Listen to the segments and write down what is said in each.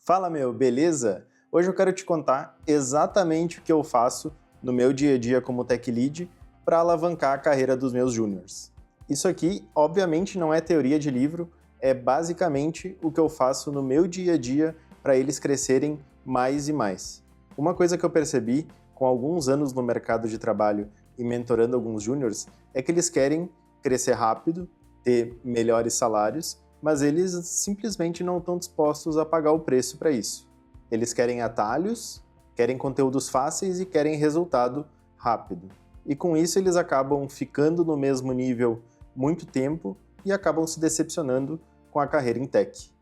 Fala meu, beleza? Hoje eu quero te contar exatamente o que eu faço no meu dia a dia como tech lead para alavancar a carreira dos meus júniors. Isso aqui, obviamente, não é teoria de livro, é basicamente o que eu faço no meu dia a dia para eles crescerem mais e mais. Uma coisa que eu percebi com alguns anos no mercado de trabalho e mentorando alguns júniors é que eles querem crescer rápido, ter melhores salários, mas eles simplesmente não estão dispostos a pagar o preço para isso. Eles querem atalhos, querem conteúdos fáceis e querem resultado rápido. E com isso eles acabam ficando no mesmo nível muito tempo e acabam se decepcionando com a carreira em tech.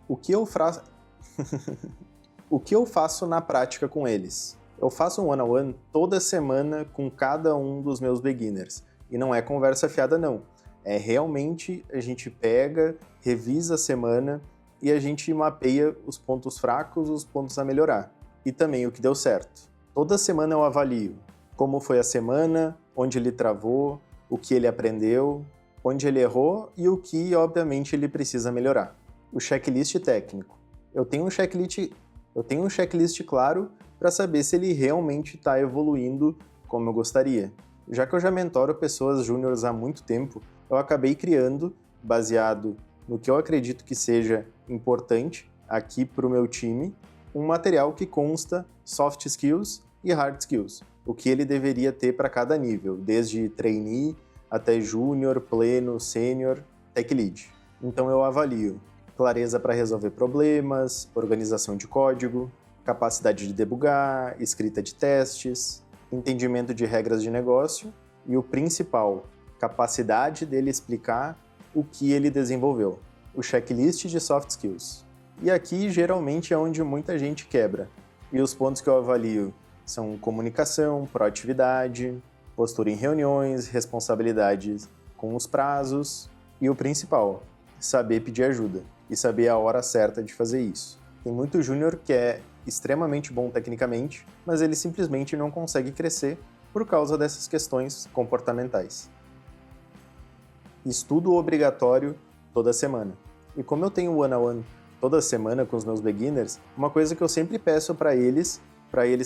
O que eu faço... O que eu faço na prática com eles? Eu faço um one-on-one toda semana com cada um dos meus beginners. E não é conversa fiada, não. É realmente a gente pega, revisa a semana e a gente mapeia os pontos fracos, os pontos a melhorar. E também o que deu certo. Toda semana eu avalio como foi a semana, onde ele travou, o que ele aprendeu, onde ele errou e o que, obviamente, ele precisa melhorar. O checklist técnico. Eu tenho um checklist claro para saber se ele realmente está evoluindo como eu gostaria. Já que eu já mentoro pessoas júniores há muito tempo, eu acabei criando, baseado no que eu acredito que seja importante aqui para o meu time, um material que consta soft skills e hard skills, o que ele deveria ter para cada nível, desde trainee até júnior, pleno, sênior, tech lead. Então eu avalio clareza para resolver problemas, organização de código, capacidade de debugar, escrita de testes, entendimento de regras de negócio e o principal, capacidade dele explicar o que ele desenvolveu, o checklist de soft skills. E aqui geralmente é onde muita gente quebra. E os pontos que eu avalio são comunicação, proatividade, postura em reuniões, responsabilidades com os prazos e o principal, saber pedir ajuda e saber a hora certa de fazer isso. Tem muito júnior que é extremamente bom tecnicamente, mas ele simplesmente não consegue crescer por causa dessas questões comportamentais. Estudo obrigatório toda semana. E como eu tenho one-on-one toda semana com os meus beginners, uma coisa que eu sempre peço para eles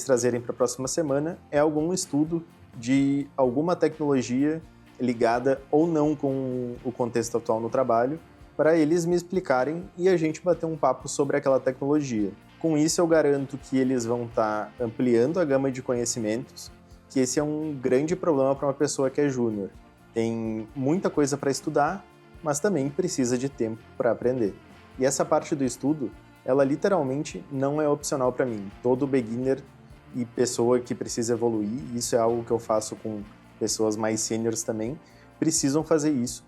trazerem para a próxima semana, é algum estudo de alguma tecnologia ligada ou não com o contexto atual no trabalho, para eles me explicarem e a gente bater um papo sobre aquela tecnologia. Com isso, eu garanto que eles vão estar ampliando a gama de conhecimentos, que esse é um grande problema para uma pessoa que é júnior. Tem muita coisa para estudar, mas também precisa de tempo para aprender. E essa parte do estudo, ela literalmente não é opcional para mim. Todo beginner e pessoa que precisa evoluir, isso é algo que eu faço com pessoas mais sêniores também, precisam fazer isso,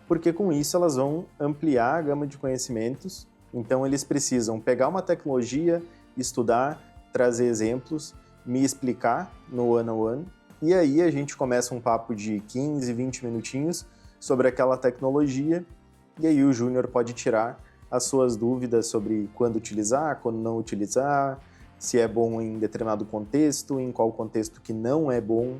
porque com isso elas vão ampliar a gama de conhecimentos. Então eles precisam pegar uma tecnologia, estudar, trazer exemplos, me explicar no one-on-one, e aí a gente começa um papo de 15, 20 minutinhos sobre aquela tecnologia, e aí o júnior pode tirar as suas dúvidas sobre quando utilizar, quando não utilizar, se é bom em determinado contexto, em qual contexto que não é bom.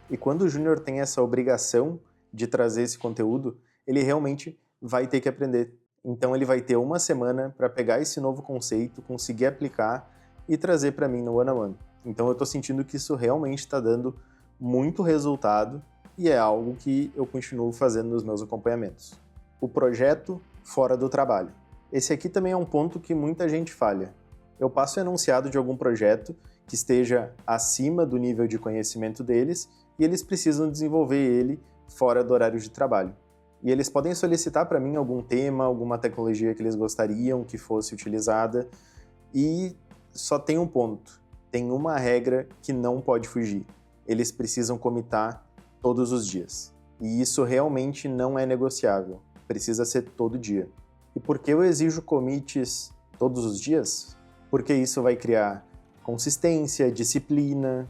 E quando o júnior tem essa obrigação de trazer esse conteúdo, ele realmente vai ter que aprender. Então ele vai ter uma semana para pegar esse novo conceito, conseguir aplicar e trazer para mim no one-on-one. Então eu estou sentindo que isso realmente está dando muito resultado e é algo que eu continuo fazendo nos meus acompanhamentos. O projeto fora do trabalho. Esse aqui também é um ponto que muita gente falha. Eu passo o enunciado de algum projeto que esteja acima do nível de conhecimento deles e eles precisam desenvolver ele fora do horário de trabalho. E eles podem solicitar para mim algum tema, alguma tecnologia que eles gostariam que fosse utilizada. E só tem um ponto, tem uma regra que não pode fugir. Eles precisam commitar todos os dias. E isso realmente não é negociável, precisa ser todo dia. E por que eu exijo commits todos os dias? Porque isso vai criar consistência, disciplina,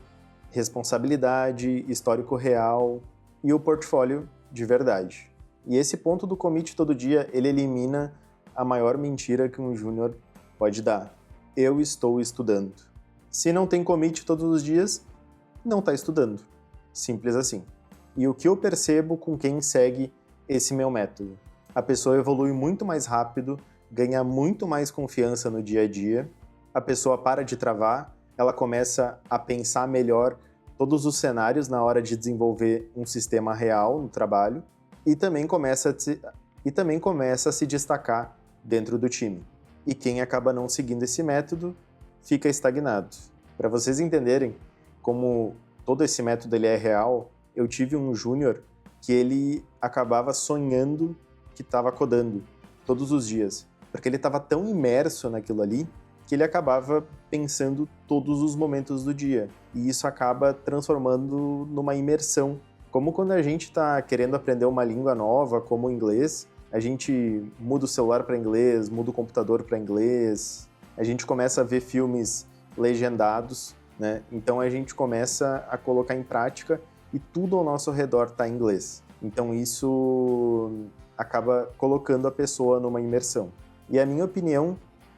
responsabilidade, histórico real e o portfólio de verdade. E esse ponto do commit todo dia, ele elimina a maior mentira que um júnior pode dar. Eu estou estudando. Se não tem commit todos os dias, não está estudando. Simples assim. E o que eu percebo com quem segue esse meu método. A pessoa evolui muito mais rápido, ganha muito mais confiança no dia a dia, a pessoa para de travar, ela começa a pensar melhor todos os cenários na hora de desenvolver um sistema real no trabalho e também começa a se destacar dentro do time. E quem acaba não seguindo esse método fica estagnado. Para vocês entenderem como todo esse método ele é real, eu tive um júnior que ele acabava sonhando que estava codando todos os dias, porque ele estava tão imerso naquilo ali que ele acabava pensando todos os momentos do dia. E isso acaba transformando numa imersão. Como quando a gente está querendo aprender uma língua nova, como o inglês, a gente muda o celular para inglês, muda o computador para inglês, a gente começa a ver filmes legendados, né? Então a gente começa a colocar em prática e tudo ao nosso redor está em inglês. Então isso acaba colocando a pessoa numa imersão. E a minha opinião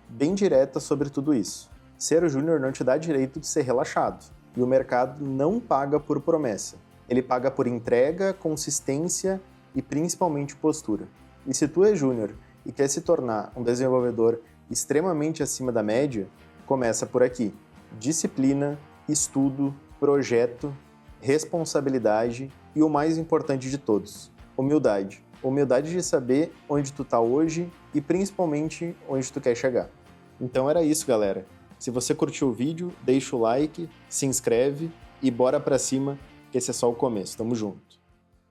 bem direta sobre tudo isso. Ser júnior não te dá direito de ser relaxado. E o mercado não paga por promessa. Ele paga por entrega, consistência e principalmente postura. E se tu é júnior e quer se tornar um desenvolvedor extremamente acima da média, começa por aqui. Disciplina, estudo, projeto, responsabilidade e o mais importante de todos, humildade. Humildade de saber onde tu tá hoje e principalmente onde tu quer chegar. Então era isso, galera. Se você curtiu o vídeo, deixa o like, se inscreve e bora pra cima, que esse é só o começo. Tamo junto.